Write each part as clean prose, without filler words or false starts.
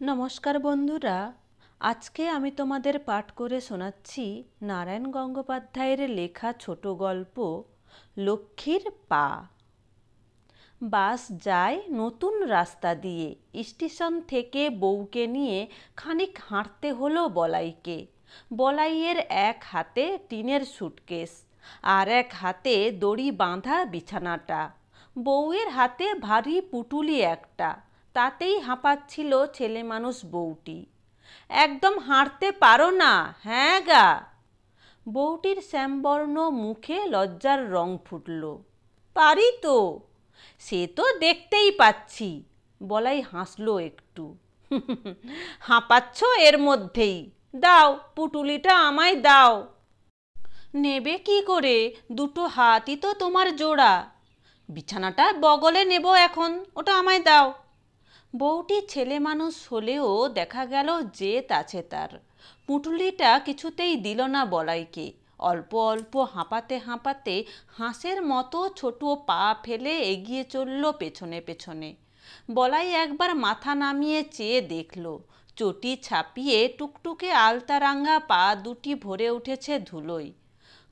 নমস্কার বন্ধুরা, আজকে আমি তোমাদের পাঠ করে শোনাচ্ছি নারায়ণ গঙ্গোপাধ্যায়ের লেখা ছোট গল্প লক্ষ্মীর পা। বাস যায় নতুন রাস্তা দিয়ে। স্টেশন থেকে বউকে নিয়ে খানিক হাঁটতে হলো বলাইকে। বলাইয়ের এক হাতে টিনের সুটকেস, আর এক হাতে দড়ি বাঁধা বিছানাটা। বউয়ের হাতে ভারী পুটুলি একটা, তাতেই হাঁপাচ্ছিল ছেলে মানুষ বউটি। একদম হাঁটতে পারো না? হ্যাঁ গা। বউটির শ্যামবর্ণ মুখে লজ্জার রং ফুটল। পারি তো, সে তো দেখতেই পাচ্ছি। বলাই হাসলো একটু। হাঁপাচ্ছ এর মধ্যেই? দাও, পুটুলিটা আমায় দাও। নেবে কি করে? দুটো হাতই তো তোমার জোড়া। বিছানাটা বগলে নেব এখন, ওটা আমায় দাও। বউটি ছেলে মানুষ হলেও দেখা গেল জেদ আছে তার। পুঁটুলিটা কিছুতেই দিল না বলাইকে। অল্প অল্প হাঁপাতে হাঁপাতে হাঁসের মতো ছোট পা ফেলে এগিয়ে চলল পেছনে পেছনে। বলাই একবার মাথা নামিয়ে চেয়ে দেখল, চটি ছাপিয়ে টুকটুকে আলতারাঙা পা দুটি ভরে উঠেছে ধুলোয়।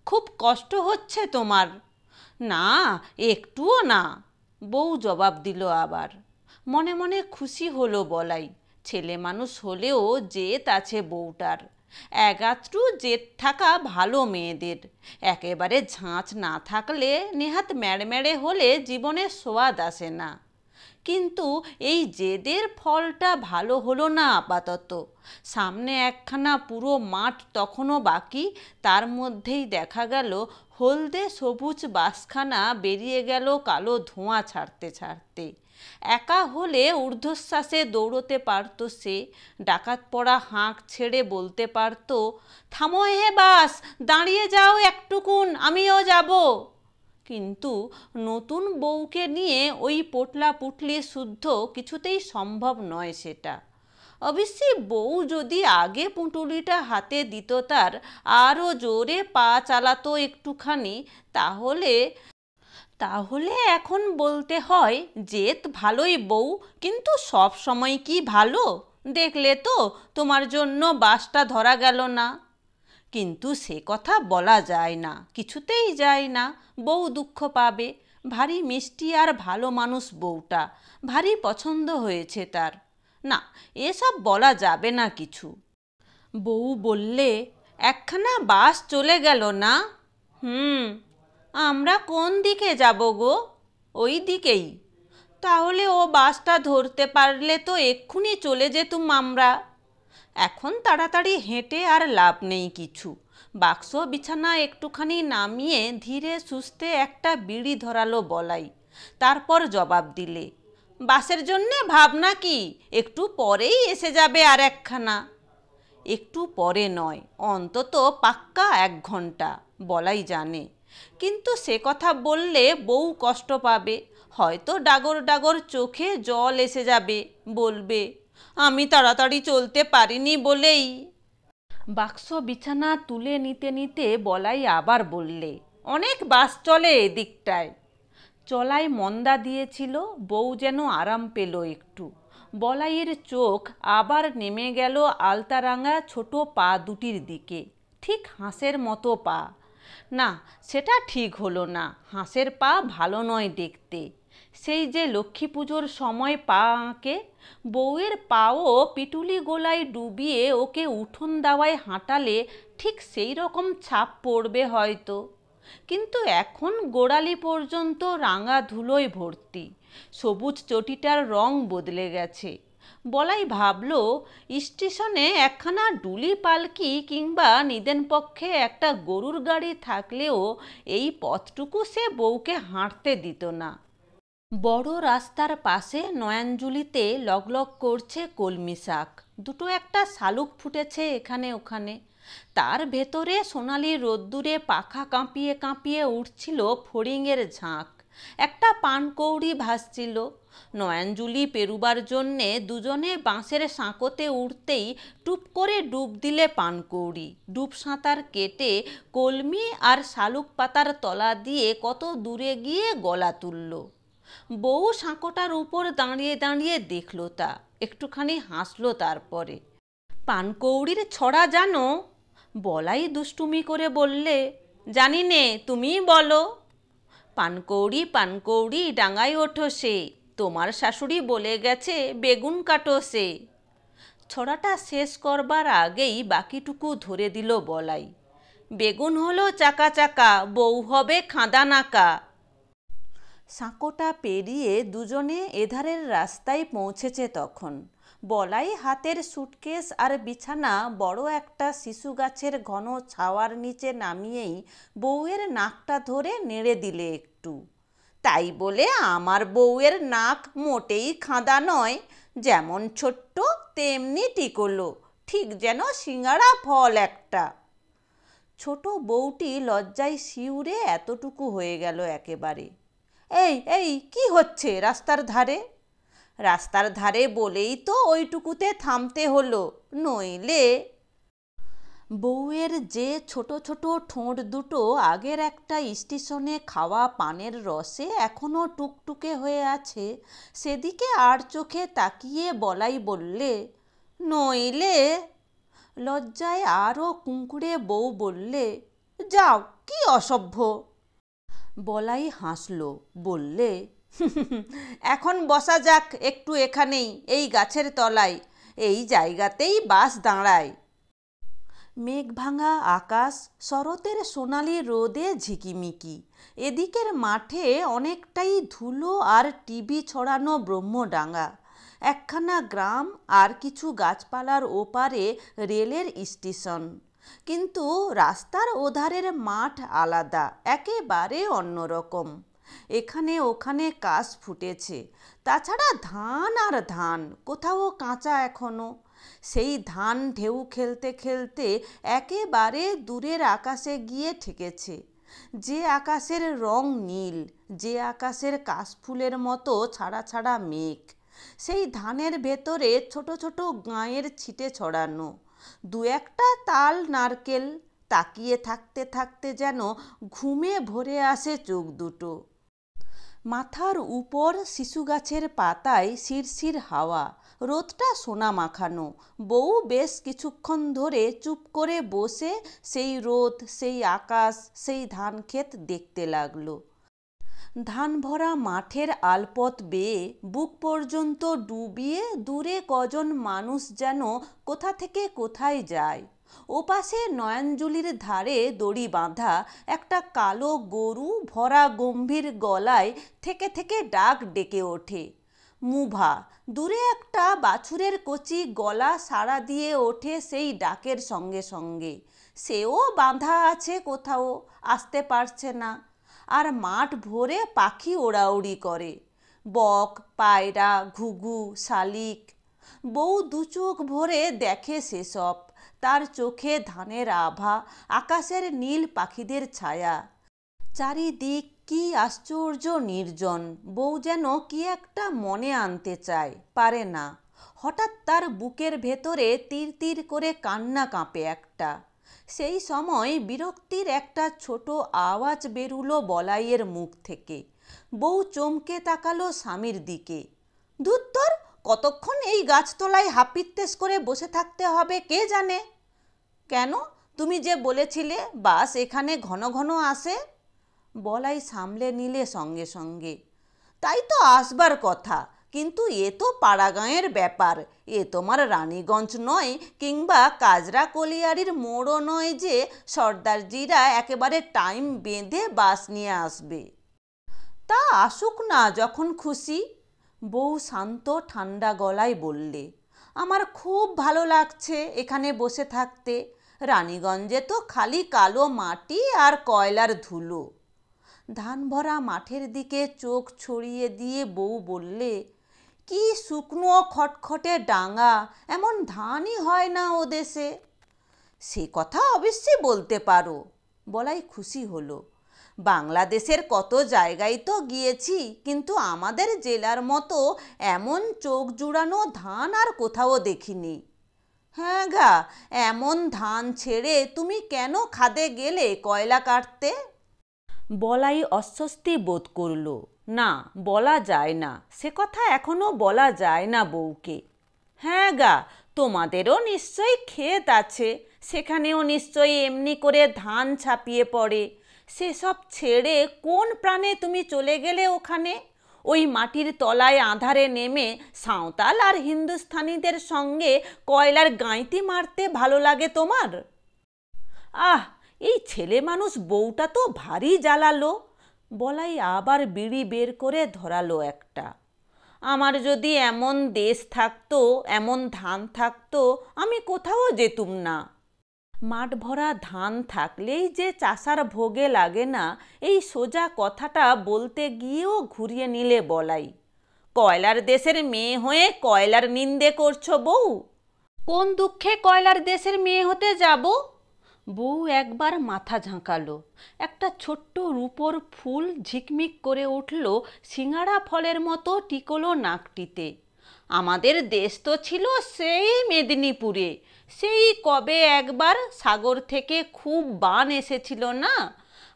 খুব কষ্ট হচ্ছে তোমার? না, একটুও না, বউ জবাব দিল আবার। মনে মনে খুশি হলো বলাই। ছেলে মানুষ হলেও জেদ আছে বউটার। এগাত্রু জেদ থাকা ভালো মেয়েদের। একেবারে ঝাঁচ না থাকলে, নেহাত ম্যাড়ম্যাড়ে হলে জীবনে সোয়াদ আসে না। কিন্তু এই জেদের ফলটা ভালো হলো না আপাতত। সামনে একখানা পুরো মাঠ তখনও বাকি, তার মধ্যেই দেখা গেল হলদে সবুজ বাসখানা বেরিয়ে গেল কালো ধোঁয়া ছাড়তে ছাড়তে। একা হলে ঊর্ধ্বশ্বাসে দৌড়তে পারত সে। ডাকাত পড়া হাঁক ছেড়ে বলতে পারত, থামো হে বাস, দাঁড়িয়ে যাও একটুকুন, আমিও যাব। কিন্তু নতুন বউকে নিয়ে ওই পোটলা পুটলি শুদ্ধ কিছুতেই সম্ভব নয় সেটা। অবশ্যই বউ যদি আগে পুঁটুলিটা হাতে দিত তার, আরও জোরে পা চালাতো একটুখানি, তাহলে তাহলে এখন বলতে হয় জেদ ভালোই বউ, কিন্তু সব সময় কি ভালো? দেখলে তো, তোমার জন্য বাসটা ধরা গেল না। কিন্তু সে কথা বলা যায় না, কিছুতেই যায় না। বউ দুঃখ পাবে। ভারী মিষ্টি আর ভালো মানুষ বউটা, ভারী পছন্দ হয়েছে তার। না, এসব বলা যাবে না কিছু। বউ বললে, একখানা বাস চলে গেল না? আমরা কোন দিকে যাব গো? ওই দিকেই। তাহলে ও বাসটা ধরতে পারলে তো এক্ষুনি চলে যেতুম আমরা। এখন তাড়াতাড়ি হেঁটে আর লাভ নেই কিছু। বাক্স বিছানা একটুখানি নামিয়ে ধীরে সুস্থে একটা বিড়ি ধরালো বলাই। তারপর জবাব দিলে, বাসের জন্যে ভাবনা কি? একটু পরেই এসে যাবে আর একখানা। একটু পরে নয়, অন্তত পাক্কা 1 ঘন্টা, বলাই জানে। কিন্তু সে কথা বললে বউ কষ্ট পাবে। হয়তো ডাগর ডাগর চোখে জল এসে যাবে। বলবে, আমি তাড়াতাড়ি চলতে পারিনি বলেই। বাক্স বিছানা তুলে নিতে নিতে বলাই আবার বললে, অনেক বাস চলে এদিকটায়। চলায় মন্দা দিয়েছিল, বউ যেন আরাম পেল একটু। বলাইয়ের চোখ আবার নেমে গেল আলতারাঙা ছোট পা দুটির দিকে। ঠিক হাঁসের মতো পা। না, সেটা ঠিক হলো না। হাঁসের পা ভালো নয় দেখতে। সেই যে লক্ষ্মী পুজোর সময় পা আঁকে, বউয়ের পাও পিটুলি গোলায় ডুবিয়ে ওকে উঠোন দাওয়ায় হাঁটালে ঠিক সেই রকম ছাপ পড়বে হয়তো। কিন্তু এখন গোড়ালি পর্যন্ত রাঙা ধুলোয় ভর্তি। সবুজ চটিটার রং বদলে গেছে। বলাই ভাবল, স্টেশনে একখানা ডুলি পালকি কিংবা নিদেন পক্ষে একটা গরুর গাড়ি থাকলেও এই পথটুকু সে বউকে হাঁটতে দিত না। বড় রাস্তার পাশে নয়াঞ্জলিতে লগলগ করছে কলমি শাক। দুটো একটা শালুক ফুটেছে এখানে ওখানে। তার ভেতরে সোনালি রোদ্দুরে পাখা কাঁপিয়ে কাঁপিয়ে উঠছিল ফড়িংয়ের ঝাঁক। একটা পানকৌড়ি ভাসছিল। নয়াঞ্জলি পেরুবার জন্যে দুজনে বাঁশের সাঁকোতে উঠতেই টুপ করে ডুব দিলে পানকৌড়ি। ডুব সাঁতার কেটে কলমি আর শালুক পাতার তলা দিয়ে কত দূরে গিয়ে গলা তুলল। বউ সাঁকোটার উপর দাঁড়িয়ে দাঁড়িয়ে দেখল তা, একটুখানি হাসলো। তারপরে, পানকৌড়ির ছড়া জানো? বলাই দুষ্টুমি করে বললে। জানি নে, তুমিই বলো। পানকৌড়ি পানকৌড়ি ডাঙায় ওঠো সে, তোমার শাশুড়ি বলে গেছে বেগুন কাটো সে। ছড়াটা শেষ করবার আগেই বাকিটুকু ধরে দিল বলাই। বেগুন হলো চাকা চাকা, বউ হবে খাঁদা নাকা। সাঁকোটা পেরিয়ে দুজনে এধারের রাস্তায় পৌঁছেছে তখন। বলাই হাতের সুটকেস আর বিছানা বড় একটা শিশু গাছের ঘন ছাওয়ার নিচে নামিয়েই বউয়ের নাকটা ধরে নেড়ে দিলে একটু। তাই বলে আমার বউয়ের নাক মোটেই খাঁদা নয়, যেমন ছোট্ট তেমনি টিকলো, ঠিক যেন সিঙাড়া ফল একটা। ছোট বউটি লজ্জায় শিউরে এতটুকু হয়ে গেল একেবারে। এই এই কি হচ্ছে রাস্তার ধারে? রাস্তার ধারে বলেই তো ওইটুকুতে থামতে হলো, নইলে। বউয়ের যে ছোট ছোট ঠোঁট দুটো আগের একটা স্টেশনে খাওয়া পানের রসে এখনো টুকটুকে হয়ে আছে, সেদিকে আর চোখে তাকিয়ে বলাই বললে, নইলে। লজ্জায় আরও কুঁকড়ে বউ বললে, যাও, কি অসভ্য। বলাই হাসল, বললে, এখন বসা যাক একটু এখানেই, এই গাছের তলায়, এই জায়গাতেই বাস দাঁড়ায়। মেঘ ভাঙা আকাশ, শরতের সোনালি রোদে ঝিকিমিকি। এদিকের মাঠে অনেকটাই ধুলো আর টিভি ছড়ানো ব্রহ্মডাঙ্গা। একখানা গ্রাম আর কিছু গাছপালার ওপারে রেলের স্টেশন। কিন্তু রাস্তার ওধারের মাঠ আলাদা, একেবারে অন্যরকম। এখানে ওখানে কাশ ফুটেছে, তাছাড়া ধান আর ধান, কোথাও কাঁচা এখনো। সেই ধান ঢেউ খেলতে খেলতে একেবারে দূরের আকাশে গিয়ে ঠেকেছে। যে আকাশের রং নীল, যে আকাশের কাশফুলের মতো ছাড়া ছাড়া মেঘ, সেই ধানের ভেতরে ছোট ছোট গাঁয়ের ছিটে ছড়ানো। দু একটা তাল নারকেল, তাকিয়ে থাকতে থাকতে যেন ঘুমে ভরে আসে চোখ দুটো। মাথার উপর শিশু গাছের পাতায় শিরশির হাওয়া, রোদটা সোনা মাখানো। বউ বেশ কিছুক্ষণ ধরে চুপ করে বসে সেই রোদ, সেই আকাশ, সেই ধান ক্ষেত দেখতে লাগলো। ধান ভরা মাঠের আলপথ বেয়ে বুক পর্যন্ত ডুবিয়ে দূরে কজন মানুষ যেন কোথা থেকে কোথায় যায়। ওপাশে নয়নজুলির ধারে দড়ি বাঁধা একটা কালো গরু ভরা গম্ভীর গলায় থেকে থেকে ডাক ডেকে ওঠে। মুভা, দূরে একটা বাছুরের কচি গলা সাড়া দিয়ে ওঠে সেই ডাকের সঙ্গে সঙ্গে। সেও বাঁধা আছে কোথাও, আসতে পারছে না। আর মাঠ ভরে পাখি ওড়াউড়ি করে, বক, পায়রা, ঘুঘু, শালিক। বউ দু চোখ ভরে দেখে সেসব। তার চোখে ধানের আভা, আকাশের নীল, পাখিদের ছায়া। চারিদিক কি আশ্চর্য নির্জন। বউ যেন কি একটা মনে আনতে চায়, পারে না। হঠাৎ তার বুকের ভেতরে তীর তীর করে কান্না কাঁপে একটা। সেই সময় বিরক্তির একটা ছোট আওয়াজ বেরুলো বলাইয়ের মুখ থেকে। বউ চমকে তাকালো স্বামীর দিকে। ধুত্তর, কতক্ষণ এই গাছতলায় হাপিত্যেস করে বসে থাকতে হবে কে জানে। কেন, তুমি যে বলেছিলে বাস এখানে ঘন ঘন আসে। বলাই সামলে নিলে সঙ্গে সঙ্গে। তাই তো আসবার কথা, কিন্তু এ তো পাড়াগাঁয়ের ব্যাপার। এ তোমার রানীগঞ্জ নয়, কিংবা কাজরা কলিয়ারির মোড়ও নয় যে সর্দারজিরা একেবারে টাইম বেঁধে বাস নিয়ে আসবে। তা আসুক না যখন খুশি, বউ শান্ত ঠান্ডা গলায় বললে। আমার খুব ভালো লাগছে এখানে বসে থাকতে। রানীগঞ্জে তো খালি কালো মাটি আর কয়লার ধুলো। ধান ভরা মাঠের দিকে চোখ ছড়িয়ে দিয়ে বউ বললে, কি শুকনো খটখটে ডাঙা, এমন ধানই হয় না ও দেশে। সে কথা অবশ্যই বলতে পারো, বলাই খুশি হলো। বাংলাদেশের কত জায়গায় তো গিয়েছি, কিন্তু আমাদের জেলার মতো এমন চোখ জুড়ানো ধান আর কোথাও দেখিনি। হ্যাঁ গা, এমন ধান ছেড়ে তুমি কেন খাদে গেলে কয়লা কাটতে? বলাই অস্বস্তি বোধ করল। না, বলা যায় না, সে কথা এখনো বলা যায় না বউকে। হ্যাঁ গা, তোমাদেরও নিশ্চয়ই ক্ষেত আছে, সেখানেও নিশ্চয়ই এমনি করে ধান ছাপিয়ে পড়ে। সেসব ছেড়ে কোন প্রাণে তুমি চলে গেলে ওখানে? ওই মাটির তলায় আঁধারে নেমে সাঁওতাল আর হিন্দুস্থানিদের সঙ্গে কয়লার গাঁইতি মারতে ভালো লাগে তোমার? আহ, এই ছেলে মানুষ বউটা তো ভারী জ্বালালো। বলাই আবার বিড়ি বের করে ধরালো একটা। আমার যদি এমন দেশ থাকতো, এমন ধান থাকতো, আমি কোথাও যেতুম না। মাঠ ভরা ধান থাকলেই যে চাষার ভোগে লাগে না, এই সোজা কথাটা বলতে গিয়েও ঘুরিয়ে নিলে বলাই। কয়লার দেশের মেয়ে হয়ে কয়লার নিন্দে করছো বউ? কোন দুঃখে কয়লার দেশের মেয়ে হতে যাব? বউ একবার মাথা ঝাঁকালো। একটা ছোট্ট রূপোর ফুল ঝিকমিক করে উঠল সিঙাড়া ফলের মতো টিকলো নাকটিতে। আমাদের দেশ তো ছিল সেই মেদিনীপুরে। সেই কবে একবার সাগর থেকে খুব বান এসেছিল না?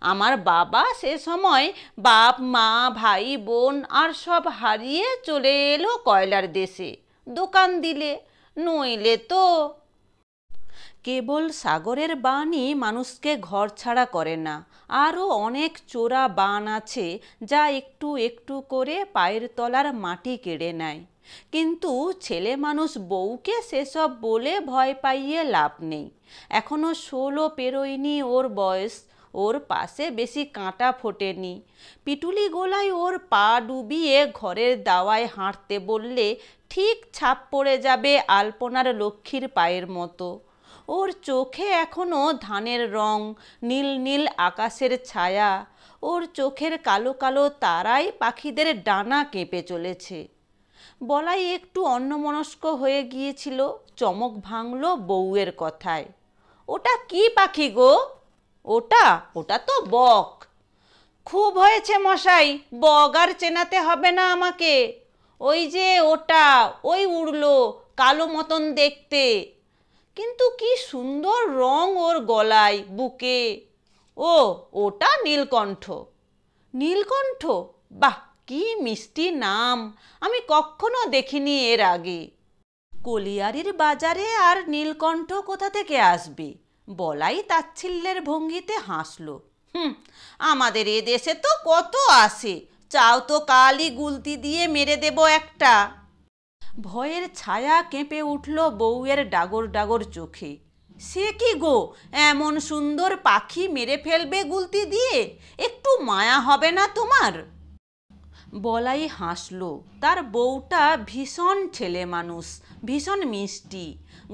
আমার বাবা সে সময় বাপ মা ভাই বোন আর সব হারিয়ে চলে এলো কয়লার দেশে দোকান দিলে। নইলে তো কেবল সাগরের বানই মানুষকে ঘরছাড়া করে না, আরও অনেক চোরা বান আছে যা একটু একটু করে পায়ের তলার মাটি কেড়ে নেয়। কিন্তু ছেলে মানুষ বউকে সেসব বলে ভয় পাইয়ে লাভ নেই। এখনো 16 পেরোয়নি ওর বয়স, ওর পাশে বেশি কাঁটা ফোটেনি। পিটুলি গোলায় ওর পা ডুবিয়ে ঘরের দাওয়ায় হাঁটতে বললে ঠিক ছাপ পড়ে যাবে আলপনার লক্ষ্মীর পায়ের মতো। ওর চোখে এখনো ধানের রং, নীল নীল আকাশের ছায়া। ওর চোখের কালো কালো তারাই পাখিদের ডানা কেঁপে চলেছে। বলাই একটু অন্যমনস্ক হয়ে গিয়েছিল, চমক ভাঙল বউয়ের কথায়। ওটা কি পাখি গো? ওটা ওটা তো বক। খুব হয়েছে মশাই, বক আর চেনাতে হবে না আমাকে। ওই যে ওটা, ওই উড়লো, কালো মতন দেখতে। কিন্তু কি সুন্দর রং ওর গলায়, বুকে। ও, ওটা নীলকণ্ঠ। নীলকণ্ঠ? বাহ, কি মিষ্টি নাম! আমি কখনো দেখিনি এর আগে। কলিয়ারির বাজারে আর নীলকণ্ঠ কোথা থেকে আসবে? বলাই তাচ্ছিল্যের ভঙ্গিতে হাসল। আমাদের এ দেশে তো কত আসে, চাও তো কালই গুলতি দিয়ে মেরে দেব একটা। ভয়ের ছায়া কেঁপে উঠল বউয়ের ডাগর ডাগর চোখে। সে কি গো, এমন সুন্দর পাখি মেরে ফেলবে গুলতি দিয়ে? একটু মায়া হবে না তোমার? বলাই হাসল। তার বউটা ভীষণ ছেলে মানুষ, ভীষণ মিষ্টি।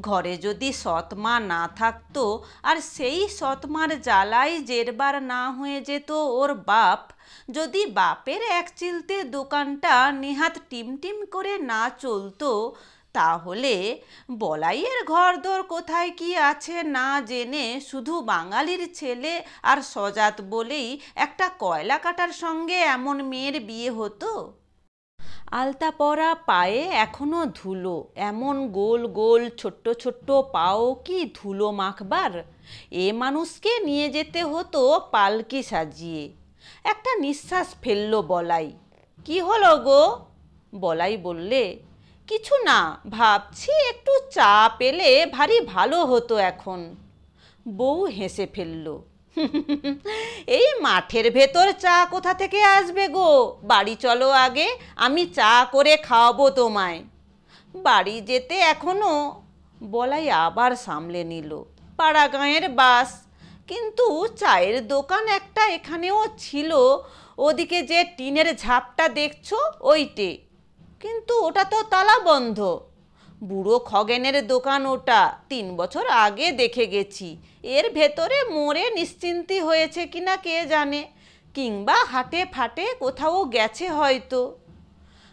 ঘরে যদি সৎমা না থাকতো, আর সেই সৎমার জ্বালায় জেরবার না হয়ে যেত ওর বাপ, যদি বাপের এক চিলতে দোকানটা নেহাত টিমটিম করে না চলতো, তাহলে বলাইয়ের ঘরদোর কোথায় কি আছে না জেনে শুধু বাঙালির ছেলে আর সজাত বলেই একটা কয়লা কাটার সঙ্গে এমন মেয়ের বিয়ে হতো? আলতা পরা পায়ে এখনো ধুলো, এমন গোল গোল ছোট্ট ছোট্ট পাও কি ধুলো মাখবার? এ মানুষকে নিয়ে যেতে হতো পালকি সাজিয়ে। একটা নিঃশ্বাস ফেলল বলাই। কি হলো গো? বলাই বললে, কিছু না, ভাবছি একটু চা পেলে ভারী ভালো হতো এখন। বউ হেসে ফেলল। এই মাঠের ভেতর চা কোথা থেকে আসবে গো? বাড়ি চলো আগে, আমি চা করে খাওয়াবো তোমায়। বাড়ি যেতে এখনো? বলাই আবার সামলে নিল। পাড়া গাঁয়ের বাস, কিন্তু চায়ের দোকান একটা এখানেও ছিল, ওদিকে যে টিনের ঝাপটা দেখছো ওইটে। কিন্তু ওটা তো তালা বন্ধ। বুড়ো খগেনের দোকান ওটা, 3 বছর আগে দেখে গেছি। এর ভেতরে মরে নিশ্চিন্তি হয়েছে কিনা কে জানে, কিংবা হাটে ফাটে কোথাও গেছে হয়তো।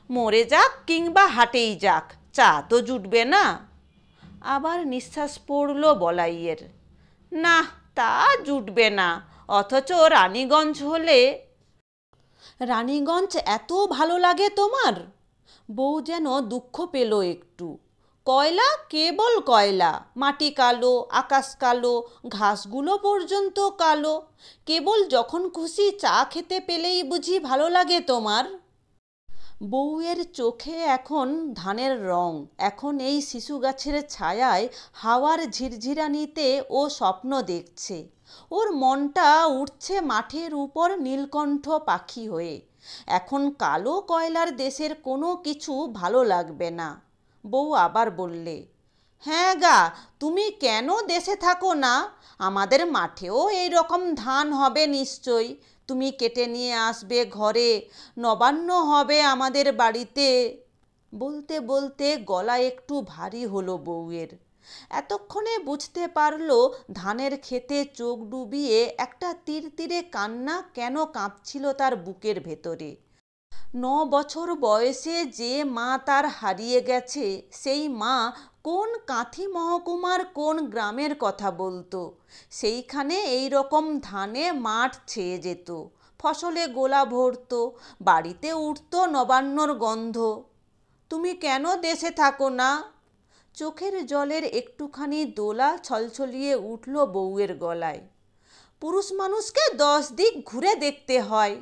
মরে যাক কিংবা হাটেই যাক, চা তো জুটবে না। আবার নিঃশ্বাস পড়ল বলাইয়ের। না, তা জুটবে না। অথচ রানীগঞ্জ হলে। রানীগঞ্জ এত ভালো লাগে তোমার? বউ যেন দুঃখ পেল একটু। কয়লা কেবল কয়লা, মাটি কালো, আকাশ কালো, ঘাসগুলো পর্যন্ত কালো। কেবল যখন খুশি চা খেতে পেলেই বুঝি ভালো লাগে তোমার? বউয়ের চোখে এখন ধানের রং, এখন এই শিশু গাছের ছায়ায় হাওয়ার ঝিরঝিরানিতে ও স্বপ্ন দেখছে। ওর মনটা উঠছে মাঠের উপর নীলকণ্ঠ পাখি হয়ে। এখন কালো কয়লার দেশের কোনো কিছু ভালো লাগবে না। বউ আবার বললে, হ্যাঁ গা, তুমি কেন দেশে থাকো না? আমাদের মাঠেও এই রকম ধান হবে নিশ্চয়ই। তুমি কেটে নিয়ে আসবে ঘরে, নবান্ন হবে আমাদের বাড়িতে। বলতে বলতে গলা একটু ভারী হলো বউয়ের। এতক্ষণে বুঝতে পারলো ধানের ক্ষেতে চোখ ডুবিয়ে একটা তিরতিরে কান্না কেন কাঁপছিল তার বুকের ভেতরে। 9 বছর বয়সে যে মা তার হারিয়ে গেছে, সেই মা কোন কাঁথি মহকুমার কোন গ্রামের কথা বলতো। সেইখানে এই রকম ধানে মাঠ ছেয়ে যেত, ফসলে গোলা ভরতো, বাড়িতে উঠতো নবান্নর গন্ধ। তুমি কেন দেশে থাকো না? চোখের জলের একটুখানি দোলা ছলছলিয়ে উঠল বউয়ের গলায়। পুরুষ মানুষকে 10 দিক ঘুরে দেখতে হয়,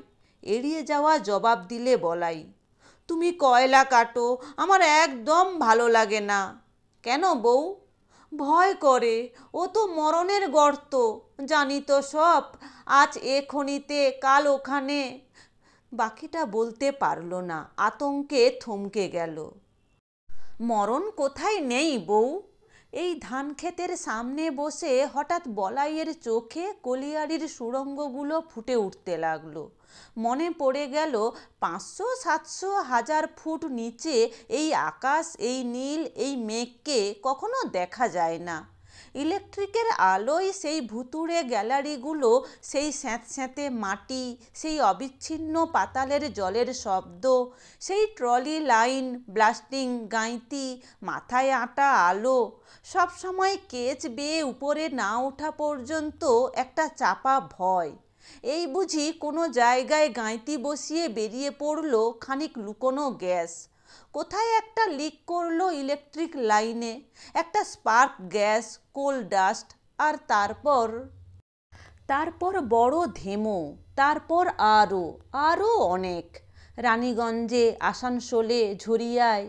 এড়িয়ে যাওয়া জবাব দিলে বলাই। তুমি কয়লা কাটো, আমার একদম ভালো লাগে না। কেন বউ? ভয় করে, ও তো মরণের গর্ত, জানি তো সব, আজ এ খনিতে কাল ওখানে। বাকিটা বলতে পারল না, আতঙ্কে থমকে গেল। মরণ কোথায় নেই বউ। এই ধান ক্ষেতের সামনে বসে হঠাৎ বলাইয়ের চোখে কলিয়ারির সুড়ঙ্গগুলো ফুটে উঠতে লাগলো। মনে পড়ে গেল 500, 700, 1000 ফুট নিচে এই আকাশ, এই নীল, এই মেঘকে কখনো দেখা যায় না। ইলেকট্রিকের আলোয় সেই ভুতুড়ে গ্যালারিগুলো, সেই স্যাঁতস্যাঁতে মাটি, সেই অবিচ্ছিন্ন পাতালের জলের শব্দ, সেই ট্রলি লাইন, ব্লাস্টিং গাঁইতি, মাথায় আঁটা আলো, সব সময় কেচ বেয়ে উপরে না ওঠা পর্যন্ত একটা চাপা ভয়। এই বুঝি কোনো জায়গায় গাঁইতি বসিয়ে বেরিয়ে পড়ল খানিক লুকোনো গ্যাস। কোথায় একটা লিক করলো ইলেকট্রিক লাইনে, একটা স্পার্ক গ্যাস, কোল ডাস্ট, আর তারপর বড় ধেমো, তারপর আরও আরও অনেক। রানীগঞ্জে, আসানসোলে, ঝরিয়ায়।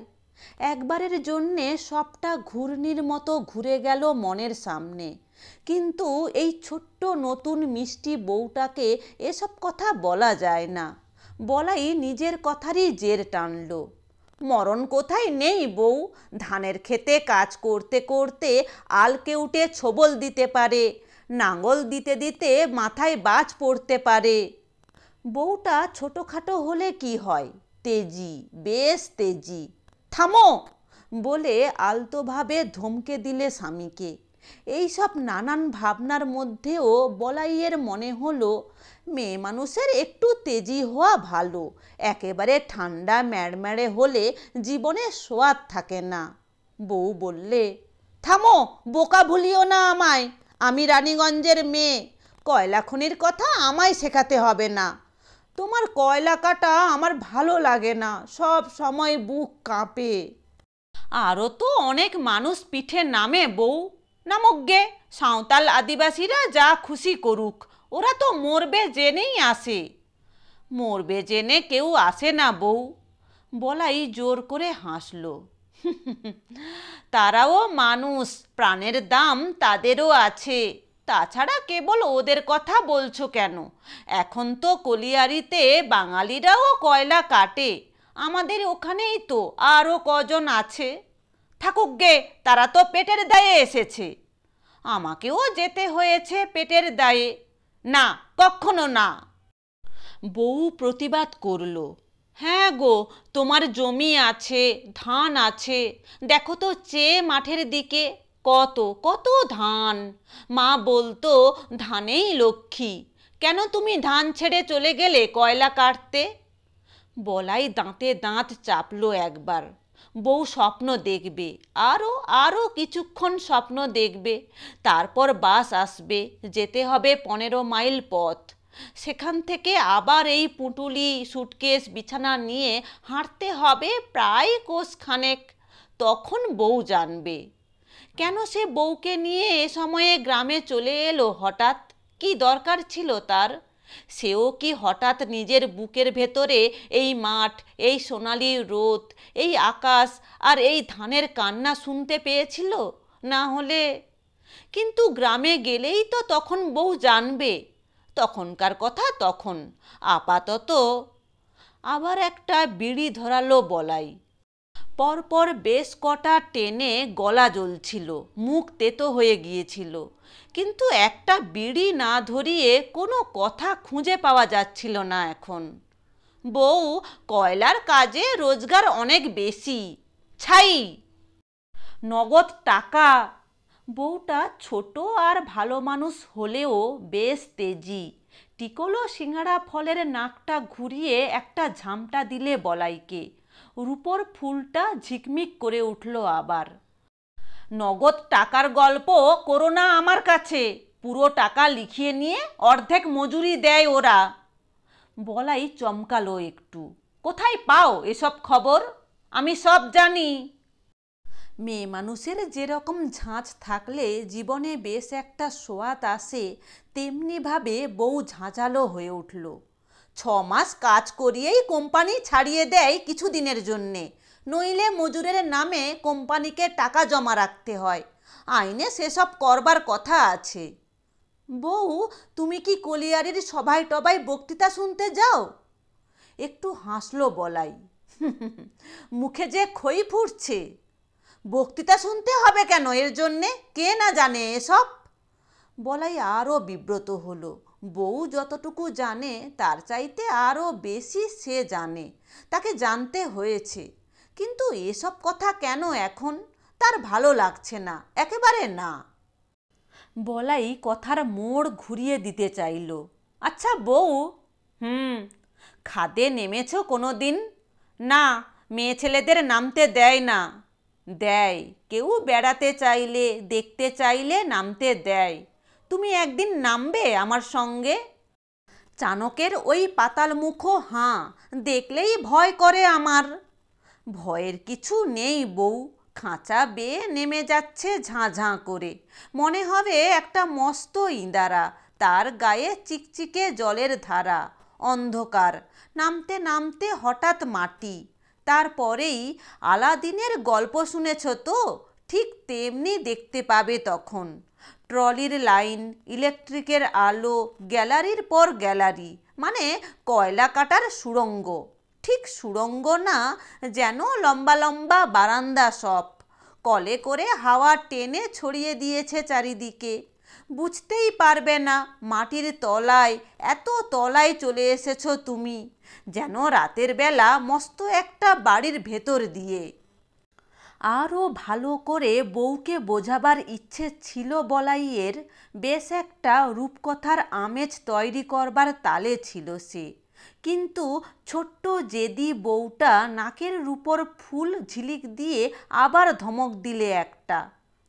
একবারের জন্যে সবটা ঘূর্ণির মতো ঘুরে গেল মনের সামনে। কিন্তু এই ছোট্ট নতুন মিষ্টি বউটাকে এসব কথা বলা যায় না। বলাই নিজের কথারই জের টানল। মরণ কোথায় নেই বউ, ধানের ক্ষেতে কাজ করতে করতে আলকে উঠে ছোবল দিতে পারে, নাঙল দিতে দিতে মাথায় বাজ পড়তে পারে। বউটা ছোটোখাটো হলে কি হয়, তেজি, বেশ তেজি। থামো বলে আলতোভাবে ধমকে দিলে স্বামীকে। এইসব নানান ভাবনার মধ্যেও বলাইয়ের মনে হলো মেয়ে মানুষের একটু তেজি হওয়া ভালো। একেবারে ঠান্ডা ম্যাড়ম্যাড়ে হলে জীবনে সোয়াদ থাকে না। বউ বললে, থামো, বোকা ভুলিও না আমায়। আমি রানীগঞ্জের মেয়ে, কয়লা খনির কথা আমায় শেখাতে হবে না। তোমার কয়লা কাটা আমার ভালো লাগে না, সব সময় বুক কাঁপে। আরও তো অনেক মানুষ পিঠে নামে বউ। নামুক গে, সাঁওতাল আদিবাসীরা যা খুশি করুক, ওরা তো মরবে জেনেই আসে। মরবে জেনে কেউ আসে না বউ। বলাই জোর করে হাসল। তারাও মানুষ, প্রাণের দাম তাদেরও আছে। তাছাড়া কেবল ওদের কথা বলছো কেন? এখন তো কলিয়ারিতে বাঙালিরাও কয়লা কাটে, আমাদের ওখানেই তো আরও কজন আছে। থাকুক গে, তারা তো পেটের দায়ে এসেছে। আমাকেও যেতে হয়েছে পেটের দায়ে। না, কখনো না। বউ প্রতিবাদ করল। হ্যাঁ গো, তোমার জমি আছে, ধান আছে, দেখো তো চেয়ে মাঠের দিকে, কত কত ধান। মা বলতো ধানেই লক্ষ্মী। কেন তুমি ধান ছেড়ে চলে গেলে কয়লা কাটতে? বলাই দাঁতে দাঁত চাপলো একবার। বউ স্বপ্ন দেখবে, আরও আরও কিছুক্ষণ স্বপ্ন দেখবে, তারপর বাস আসবে, যেতে হবে 15 মাইল পথ। সেখান থেকে আবার এই পুঁটুলি, সুটকেস, বিছানা নিয়ে হাঁটতে হবে প্রায় কোষখানেক। তখন বউ জানবে। কেন সে বউকে নিয়ে এ সময়ে গ্রামে চলে এলো হঠাৎ? কি দরকার ছিল তার? সেও কি হঠাৎ নিজের বুকের ভেতরে এই মাঠ, এই সোনালি রোদ, এই আকাশ আর এই ধানের কান্না শুনতে পেয়েছিল? না হলে কিন্তু গ্রামে গেলেই তো তখন বউ জানবে। তখনকার কথা তখন, আপাতত। আবার একটা বিড়ি ধরালো বলাই। পরপর বেশ কটা টেনে গলা জ্বলছিল, মুখ তেতো হয়ে গিয়েছিল, কিন্তু একটা বিড়ি না ধরিয়ে কোনো কথা খুঁজে পাওয়া যাচ্ছিল না এখন। বউ, কয়লার কাজে রোজগার অনেক বেশি। ছাই, নগদ টাকা। বউটা ছোট আর ভালো মানুষ হলেও বেশ তেজি। টিকলো সিঙ্গাড়া ফলের নাকটা ঘুরিয়ে একটা ঝামটা দিলে বলাইকে। রূপোর ফুলটা ঝিকমিক করে উঠল আবার। নগদ টাকার গল্প করো না আমার কাছে। পুরো টাকা লিখিয়ে নিয়ে অর্ধেক মজুরি দেয় ওরা। বলাই চমকালো একটু। কোথায় পাও এসব খবর? আমি সব জানি। মেয়ে মানুষের যেরকম ঝাঁঝ থাকলে জীবনে বেশ একটা সোয়াদ আসে, তেমনিভাবে বউ ঝাঁঝালো হয়ে উঠল। 6 মাস কাজ করিয়েই কোম্পানি ছাড়িয়ে দেয় কিছুদিনের জন্যে, নইলে মজুরের নামে কোম্পানিকে টাকা জমা রাখতে হয়। আইনে সেসব করবার কথা আছে। বউ, তুমি কি কলিয়ারির সভায় টবায় বক্তৃতা শুনতে যাও? একটু হাসলো বলাই। মুখে যে খই ফুটছে। বক্তৃতা শুনতে হবে কেন এর জন্যে? কে না জানে এসব? বলাই আরও বিব্রত হলো। বউ যতটুকু জানে তার চাইতে আরও বেশি সে জানে, তাকে জানতে হয়েছে। কিন্তু এসব কথা কেন এখন? তার ভালো লাগছে না, একেবারে না। বলাই কথার মোড় ঘুরিয়ে দিতে চাইল। আচ্ছা বউ, খাদে নেমেছ কোনো দিন? না, মেয়ে ছেলেদের নামতে দেয় না। দেয়, কেউ বেড়াতে চাইলে, দেখতে চাইলে নামতে দেয়। তুমি একদিন নামবে আমার সঙ্গে? চাণকের ওই পাতাল মুখো হাঁ দেখলেই ভয় করে আমার। ভয়ের কিছু নেই বউ। খাঁচা বেয়ে নেমে যাচ্ছে ঝাঁ ঝাঁ করে। মনে হবে একটা মস্ত ইঁদারা, তার গায়ে চিকচিকে জলের ধারা, অন্ধকার, নামতে নামতে হঠাৎ মাটি। তারপরেই আলাদিনের গল্প শুনেছ তো? ঠিক তেমনি দেখতে পাবে তখন। ট্রলির লাইন, ইলেকট্রিকের আলো, গ্যালারির পর গ্যালারি, মানে কয়লা কাটার সুড়ঙ্গ। ঠিক সুড়ঙ্গ না, যেন লম্বা লম্বা বারান্দা সব। কলে করে হাওয়া টেনে ছড়িয়ে দিয়েছে চারিদিকে। বুঝতেই পারবে না মাটির তলায়, এত তলায় চলে এসেছ তুমি, যেন রাতের বেলা মস্ত একটা বাড়ির ভেতর দিয়ে। আরও ভালো করে বউকে বোঝাবার ইচ্ছে ছিল বলাইয়ের। বেশ একটা রূপকথার আমেজ তৈরি করবার তালে ছিল সে। কিন্তু ছোট্ট জেদি বউটা নাকের রূপোর ফুল ঝিলিক দিয়ে আবার ধমক দিলে একটা।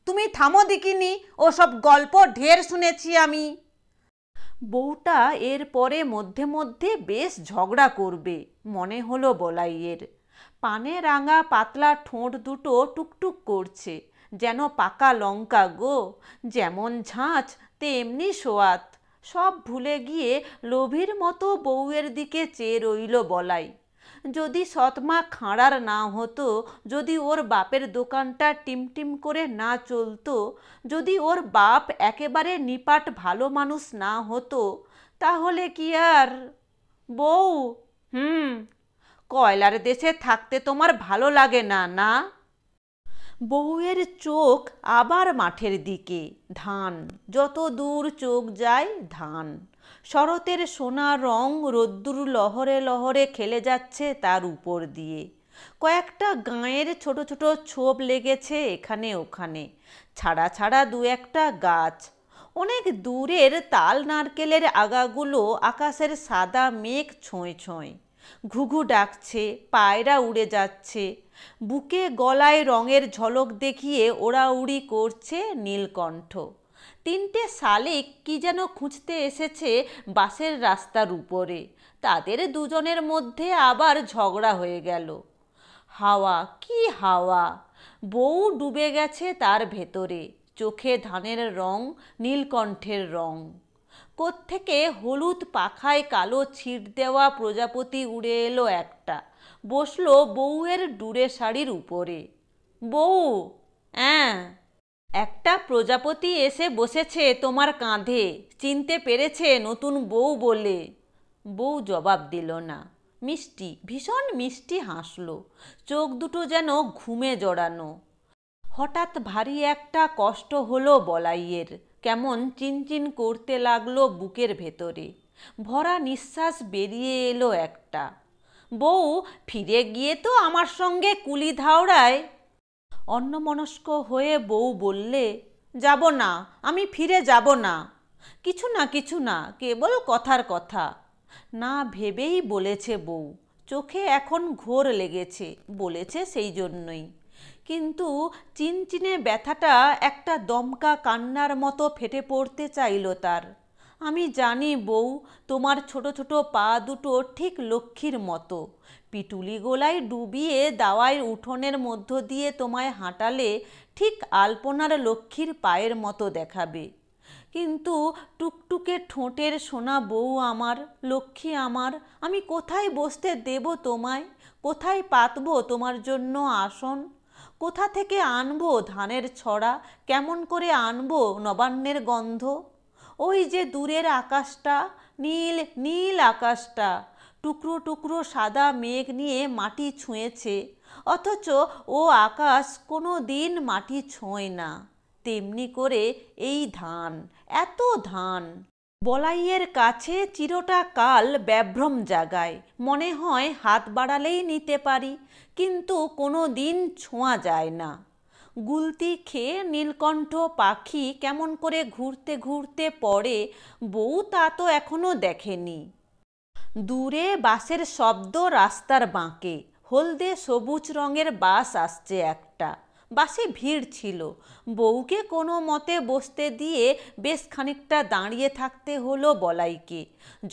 তুমি থামো দেখিনি, ওসব গল্প ঢের শুনেছি আমি। বউটা এর পরে মধ্যে মধ্যে বেশ ঝগড়া করবে মনে হলো বলাইয়ের। পানে রাঙা পাতলা ঠোঁট দুটো টুকটুক করছে, যেন পাকা লঙ্কা গো। যেমন ঝাঁঝ তেমনি সোয়াত। সব ভুলে গিয়ে লোভীর মতো বউয়ের দিকে চেয়ে রইল বলাই। যদি সৎমা খাঁড়ার না হতো, যদি ওর বাপের দোকানটা টিমটিম করে না চলতো, যদি ওর বাপ একেবারে নিপাট ভালো মানুষ না হতো, তাহলে কি আর? বউ, কয়লার দেশে থাকতে তোমার ভালো লাগে না, না? বউয়ের চোখ আবার মাঠের দিকে। ধান, যত দূর চোখ যায় ধান। শরতের সোনা রং রোদ্দুর লহরে লহরে খেলে যাচ্ছে তার উপর দিয়ে। কয়েকটা গাঁয়ের ছোট ছোট ছোপ লেগেছে এখানে ওখানে, ছাড়া ছাড়া দু একটা গাছ। অনেক দূরের তাল নারকেলের আগাগুলো আকাশের সাদা মেঘ ছোঁয় ছোঁয়। ঘুঘু ডাকছে, পায়রা উড়ে যাচ্ছে। বুকে গলায় রঙের ঝলক দেখিয়ে ওড়াউড়ি করছে নীলকণ্ঠ। 3টে শালিক কি যেন খুঁজতে এসেছে বাসের রাস্তার উপরে। তাদের দুজনের মধ্যে আবার ঝগড়া হয়ে গেল। হাওয়া, কি হাওয়া! বউ ডুবে গেছে তার ভেতরে, চোখে ধানের রং, নীলকণ্ঠের রং। কোত্থেকে হলুদ পাখায় কালো ছিট দেওয়া প্রজাপতি উড়ে এলো একটা, বসলো বউয়ের ডুরে শাড়ির উপরে। বউ, হ্যাঁ। একটা প্রজাপতি এসে বসেছে তোমার কাঁধে, চিনতে পেরেছে নতুন বউ বলে। বউ জবাব দিল না। মিষ্টি, ভীষণ মিষ্টি হাসলো, চোখ দুটো যেন ঘুমে জড়ানো। হঠাৎ ভারী একটা কষ্ট হলো বলাইয়ের, কেমন চিনচিন করতে লাগলো বুকের ভেতরে। ভরা নিঃশ্বাস বেরিয়ে এলো একটা। বউ, ফিরে গিয়ে তো আমার সঙ্গে কুলি ধাওড়ায়। অন্যমনস্ক হয়ে বউ বললে, যাব না, আমি ফিরে যাব না। কিছু না কিছু না, কেবল কথার কথা। না ভেবেই বলেছে বউ, চোখে এখন ঘোর লেগেছে, বলেছে সেই জন্যই। কিন্তু চিনচিনে ব্যথাটা একটা দমকা কান্নার মতো ফেটে পড়তে চাইল তার। আমি জানি বউ, তোমার ছোট ছোট পা দুটো ঠিক লক্ষ্মীর মতো, পিটুলি গোলায় ডুবিয়ে দাওয়ায় উঠোনের মধ্য দিয়ে তোমায় হাঁটালে ঠিক আলপনার লক্ষ্মীর পায়ের মতো দেখাবে। কিন্তু টুকটুকে ঠোঁটের সোনা বউ আমার, লক্ষ্মী আমার, আমি কোথায় বসতে দেব তোমায়? কোথায় পাতবো তোমার জন্য আসন? কোথা থেকে আনবো ধানের ছড়া? কেমন করে আনবো নবান্নের গন্ধ? ওই যে দূরের আকাশটা, নীল নীল আকাশটা, টুকরো টুকরো সাদা মেঘ নিয়ে মাটি ছুঁয়েছে, অথচ ও আকাশ কোনো দিন মাটি ছোঁয় না। তেমনি করে এই ধান, এত ধান। বলাইয়ের কাছে চিরটা কাল ব্যাভ্রম জাগায়, মনে হয় হাত বাড়ালেই নিতে পারি, কিন্তু কোনো দিন ছোঁয়া যায় না। গুলতি খেয়ে নীলকণ্ঠ পাখি কেমন করে ঘুরতে ঘুরতে পড়ে, বউ তা তো এখনো দেখেনি। দূরে বাসের শব্দ রাস্তার বাঁকে, হলদে সবুজ রঙের বাস আসছে একটা। বাসে ভিড় ছিল, বউকে কোনো মতে বসতে দিয়ে বেশ খানিকটা দাঁড়িয়ে থাকতে হলো বলাইকে।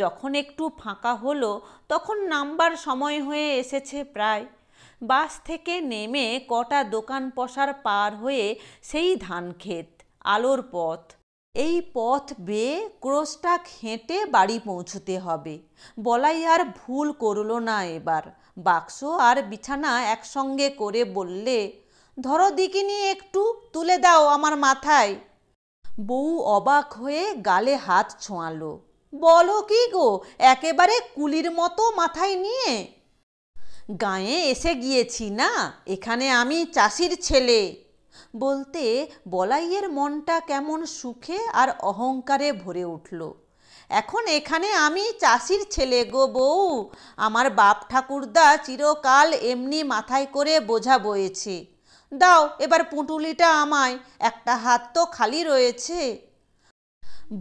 যখন একটু ফাঁকা হলো, তখন নামবার সময় হয়ে এসেছে প্রায়। বাস থেকে নেমে কটা দোকান পসার পার হয়ে সেই ধানক্ষেত, আলোর পথ। এই পথ বেয়ে ক্রোশটাক হেঁটে বাড়ি পৌঁছতে হবে। বলাই আর ভুল করল না এবার। বাক্স আর বিছানা একসঙ্গে করে বললে, ধরো দিকিনি, একটু তুলে দাও আমার মাথায়। বউ অবাক হয়ে গালে হাত ছোঁয়ালো। বলো কি গো, একেবারে কুলির মতো মাথায় নিয়ে? গাঁয়ে এসে গিয়েছি না, এখানে আমি চাষির ছেলে। বলতে বলাইয়ের মনটা কেমন সুখে আর অহংকারে ভরে উঠল। এখন এখানে আমি চাষির ছেলে গো বউ, আমার বাপ ঠাকুরদা চিরকাল এমনি মাথায় করে বোঝা বয়েছে। দাও এবার পুঁটুলিটা আমায়, একটা হাত তো খালি রয়েছে।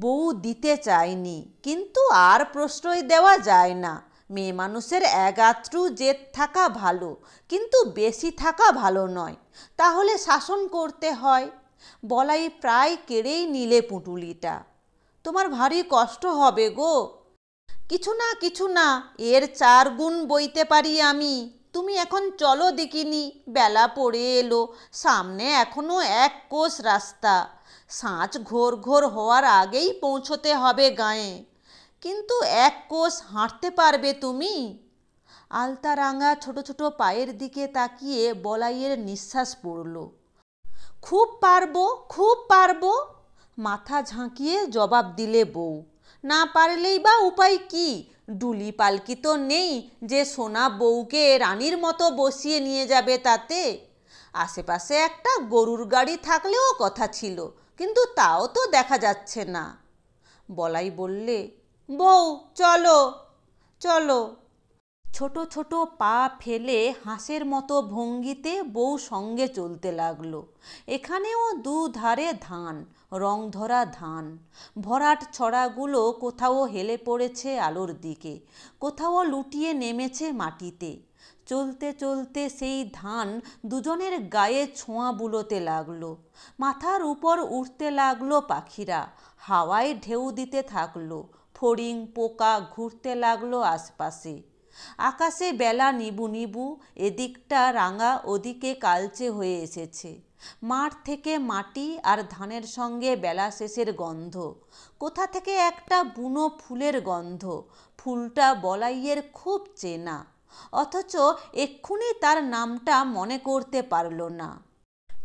বউ দিতে চায়নি, কিন্তু আর প্রশ্রয় দেওয়া যায় না। মেয়ে মানুষের এগাত্রু জেদ থাকা ভালো, কিন্তু বেশি থাকা ভালো নয়, তাহলে শাসন করতে হয়। বলাই প্রায় কেড়েই নিলে পুঁটুলিটা। তোমার ভারী কষ্ট হবে গো। কিছু না কিছু না, এর 4 গুণ বইতে পারি আমি। তুমি এখন চলো দেখিনি, বেলা পড়ে এলো, সামনে এখনো 1 কোষ রাস্তা। সাঁঝ ঘোর ঘোর হওয়ার আগেই পৌঁছতে হবে গাঁয়ে। কিন্তু 1 কোষ হাঁটতে পারবে তুমি? আলতা রাঙা ছোট ছোট পায়ের দিকে তাকিয়ে বলাইয়ের নিঃশ্বাস পড়ল। খুব পারবো, খুব পারবো, মাথা ঝাঁকিয়ে জবাব দিলে বউ। না পারলেই বা উপায় কি? ডুলি পালকি তো নেই যে সোনা বউকে রানীর মতো বসিয়ে নিয়ে যাবে তাতে। আশেপাশে একটা গরুর গাড়ি থাকলেও কথা ছিল, কিন্তু তাও তো দেখা যাচ্ছে না। বলাই বললে, বউ চলো চলো। ছোট ছোট পা ফেলে হাঁসের মতো ভঙ্গিতে বউ সঙ্গে চলতে লাগলো। এখানেও দুধারে ধান, রং ধরা ধান। ভরাট ছড়াগুলো কোথাও হেলে পড়েছে আলোর দিকে, কোথাও লুটিয়ে নেমেছে মাটিতে। চলতে চলতে সেই ধান দুজনের গায়ে ছোঁয়া বুলোতে লাগলো। মাথার উপর উঠতে লাগলো পাখিরা, হাওয়ায় ঢেউ দিতে থাকলো। ফড়িং পোকা ঘুরতে লাগলো আশপাশে। আকাশে বেলা নিবু নিবু, এদিকটা রাঙা ওদিকে কালচে হয়ে এসেছে। মাঠ থেকে মাটি আর ধানের সঙ্গে বেলা শেষের গন্ধ, কোথা থেকে একটা বুনো ফুলের গন্ধ। ফুলটা বলাইয়ের খুব চেনা, অথচ এক্ষুনি তার নামটা মনে করতে পারল না।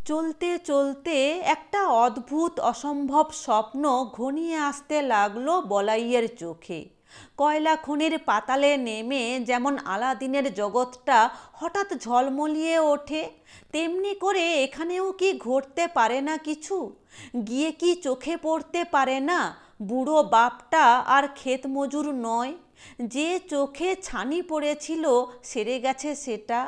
চলতে চলতে একটা অদ্ভুত অসম্ভব স্বপ্ন ঘনিয়ে আসতে লাগলো বলাইয়ের চোখে। কয়লা খনির পাতালে নেমে যেমন আলাদিনের জগৎটা হঠাৎ ঝলমলিয়ে ওঠে, তেমনি করে এখানেও কি ঘটতে পারে না কিছু? গিয়ে কি চোখে পড়তে পারে না বুড়ো বাপটা আর ক্ষেত মজুর নয়? যে চোখে ছানি পড়েছিল সেরে গেছে সেটা।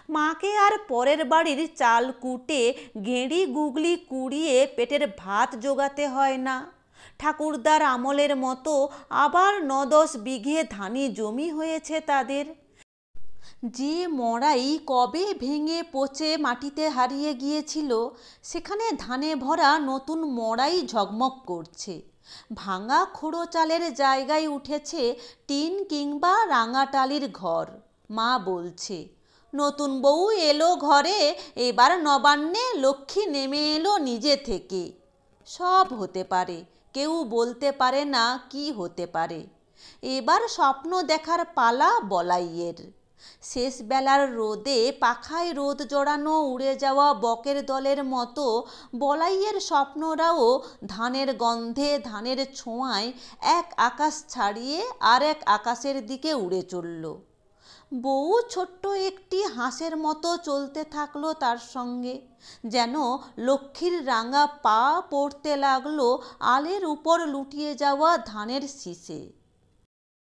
মাকে আর পরের বাড়ির চাল কুটে গেঁড়ি গুগলি কুড়িয়ে পেটের ভাত জোগাতে হয় না। ঠাকুরদার আমলের মতো আবার ৯-১০ বিঘে ধানি জমি হয়েছে তাদের। যে মড়াই কবে ভেঙে পচে মাটিতে হারিয়ে গিয়েছিল, সেখানে ধানে ভরা নতুন মড়াই ঝকমক করছে। ভাঙা খোড়ো চালের জায়গায় উঠেছে টিন কিংবা রাঙাটালির ঘর। মা বলছে, নতুন বউ এলো ঘরে, এবার নবান্নে লক্ষ্মী নেমে এলো নিজে থেকে। সব হতে পারে, কেউ বলতে পারে না কি হতে পারে। এবার স্বপ্ন দেখার পালা বলাইয়ের। শেষ বেলার রোদে পাখায় রোদ জড়ানো উড়ে যাওয়া বকের দলের মতো বলাইয়ের স্বপ্নরাও ধানের গন্ধে ধানের ছোঁয়ায় এক আকাশ ছাড়িয়ে আর এক আকাশের দিকে উড়ে চলল। বউ ছোট্ট একটি হাঁসের মতো চলতে থাকলো তার সঙ্গে, যেন লক্ষ্মীর রাঙা পা পড়তে লাগলো আলের উপর লুটিয়ে যাওয়া ধানের শীষে।